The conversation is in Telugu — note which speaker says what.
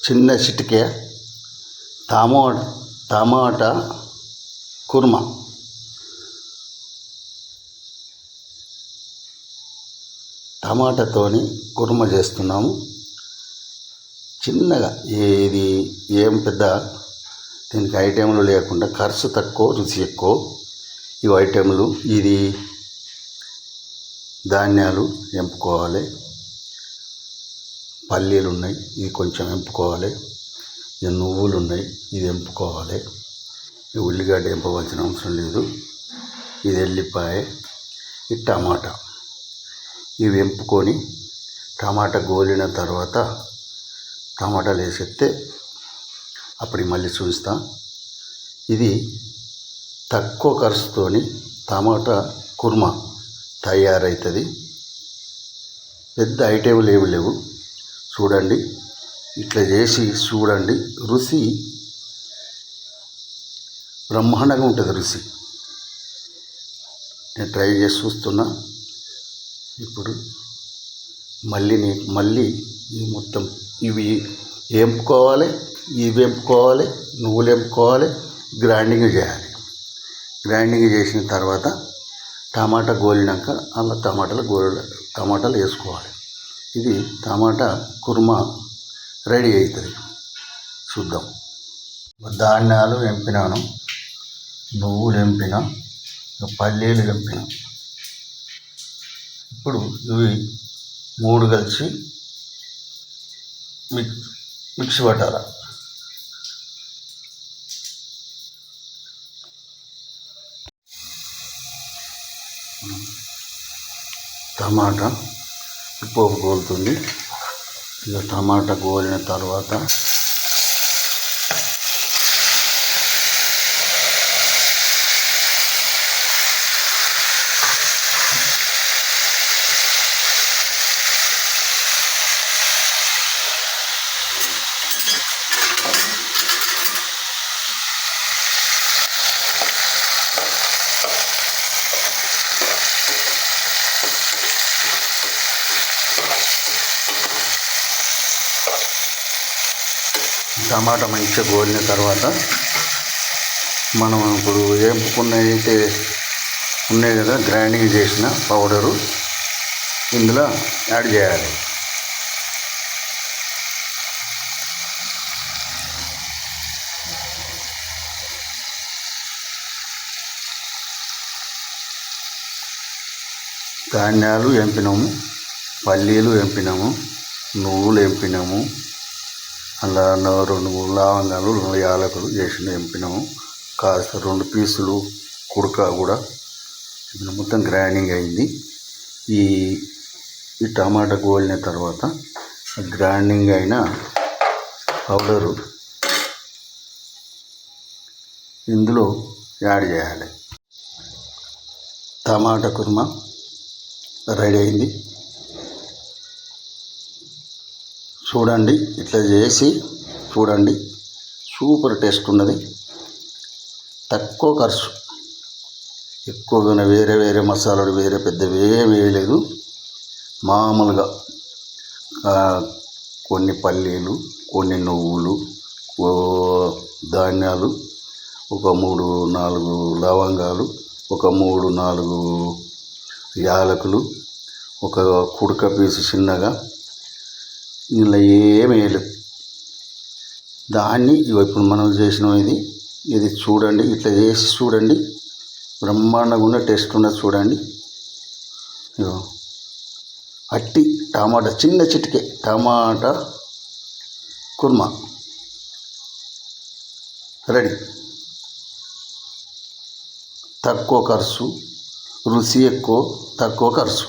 Speaker 1: చిన్న చిటికె టమాటా కుర్మా. టమాటాతోని కుర్మా చేస్తున్నాము చిన్నగా. ఇది ఏం పెద్ద దీనికి ఐటెంలు లేకుండా ఖర్చు తక్కువ రుచి ఎక్కువ. ఇవి ఐటెంలు. ఇది ధాన్యాలు ఎంపుకోవాలి, పల్లీలు ఉన్నాయి, ఇది కొంచెం ఎంపుకోవాలి, ఇక నువ్వులు ఉన్నాయి, ఇది ఎంపుకోవాలి. ఈ ఉల్లిగడ్డ ఎంపవలసిన అవసరం లేదు. ఇది ఎల్లిపాయ, ఇది టమాటా. ఇవి ఎంపుకొని టమాటా గోలిన తర్వాత టమాటాలు వేసేస్తే అప్పుడు మళ్ళీ చూస్తా. ఇది తక్కువ ఖర్చుతోని టమాటా కుర్మా తయారవుతుంది. పెద్ద ఐటెంలు ఏమి లేవు. చూడండి, ఇట్లా చేసి చూడండి. రుచి బ్రహ్మాండంగా ఉంటుంది. రుచి నేను ట్రై చేసి చూస్తున్నా. ఇప్పుడు మళ్ళీ ఈ మొత్తం ఇవి ఎంపుకోవాలి, ఇవి ఎంపుకోవాలి, నువ్వులు ఎంపుకోవాలి, గ్రైండింగ్ చేయాలి. గ్రైండింగ్ చేసిన తర్వాత టమాటా గోలినాక అలా టమాటాలు వేసుకోవాలి. ఇది టమాటా కుర్మా రెడీ అవుతుంది. చూద్దాం. ధాన్యాలు ఎంపినాను, నువ్వులు ఎంపిన, పల్లీలు ఎంపిన. ఇప్పుడు ఇవి మూడు కలిసి మిక్సీ పట్టాలి. టమాటా పోపు గోలుతుంది. ఇక టమాటా గోలిన తర్వాత టమాటా మంచిగా గోలిన తర్వాత మనం ఇప్పుడు వేపుకున్నవి ఉన్నాయి కదా, గ్రైండింగ్ చేసిన పౌడరు ఇందులో యాడ్ చేయాలి. ధాన్యాలు ఎంపినాము, పల్లీలు ఎంపినాము, నువ్వులు ఎంపినాము, అలా 2 లవంగాలు, 2 యాలకులు చేసిన ఎంపినాము. కాస్త 2 పీసులు కుడక కూడా మొత్తం గ్రైండింగ్ అయింది. ఈ టమాటా గోలిన తర్వాత గ్రైండింగ్ అయిన పౌడరు ఇందులో యాడ్ చేయాలి. టమాటా కుర్మా రెడీ అయింది. చూడండి, ఇట్లా చేసి చూడండి. సూపర్ టేస్ట్ ఉన్నది. తక్కువ ఖర్చు, ఎక్కువగా వేరే మసాలాలు పెద్దవి ఏమి వేయలేదు. మామూలుగా కొన్ని పల్లీలు, కొన్ని నువ్వులు, ధాన్యాలు, ఒక 3-4 లవంగాలు, ఒక 3-4 యాలకులు, ఒక కుడక పీసు చిన్నగా, ఇందులో ఏమి వేయలేదు. దాన్ని ఇప్పుడు మనం చేసిన ఇది చూడండి. ఇట్లా చేసి చూడండి, బ్రహ్మాండంగా ఉన్న టేస్ట్ ఉన్నది. చూడండి, అట్టి టమాటా చిన్న చిటికె టమాటా కుర్మా రెడీ. తక్కువ ఖర్చు, రుచి ఎక్కువ, తక్కువ ఖర్చు.